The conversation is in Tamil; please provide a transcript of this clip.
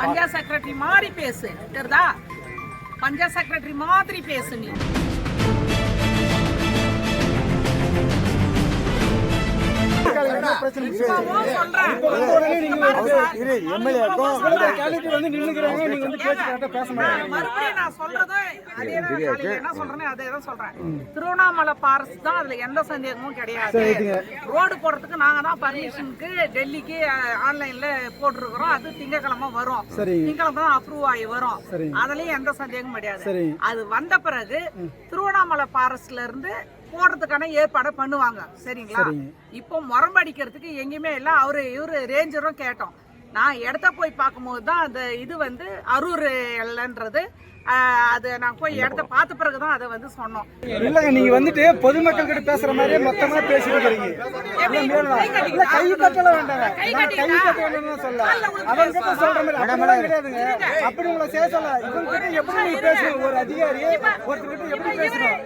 பஞ்சாயத்து செக்ரட்டரி மாதிரி பேசு, தெரியுதா? பஞ்சாயத்து செக்ரட்டரி மாதிரி பேசு நீ. திருவண்ணாமலை பாரஸ் தான், அதுல எந்த சந்தேகமும் கிடையாது. ரோடு போடுறதுக்கு நாங்க தான் பர்மிஷனுக்கு டெல்லிக்கு ஆன்லைன்ல போட்டுருக்கிறோம். அது திங்கக்கிழமை வரும், திங்கக்கிழமை தான் அப்ரூவ் ஆகி வரும். அதுலயும் எந்த சந்தேகமும் கிடையாது. அது வந்த பிறகு திருவண்ணாமலை பாரஸ்ட்ல இருந்து போடுறதுக்கான ஏற்பாடு பண்ணுவாங்க. சரிங்களா? இப்போ முரம்படிக்கிறதுக்கு எங்கேயுமே இல்லை. இவரு ரேஞ்சரும் கேட்டோம். நான் இடத்த போய் பார்க்கும்போது தான் அந்த இது வந்து அரூர் எல்லைன்றது, அது நான் போய் இடத்த பார்த்த பிறகுதான் அதை வந்து சொன்னோம். இல்லங்க, நீங்க வந்துட்டு பொதுமக்கள் கிட்ட பேசுற மாதிரியே மொத்தமா பேசிட்டு இருக்கீங்க. கை கட்டல வேண்டாங்க, கை கட்ட வேண்டாம்னு சொல்ல அவங்க கிட்ட சொல்ற மாதிரி அப்படிலாம் கிடையாதுங்க. அப்படி உங்களை சேசல இவங்க கிட்ட எப்படி பேசணும்? ஒரு அதிகாரி ஒருத்தர் கிட்ட எப்படி பேசணும்?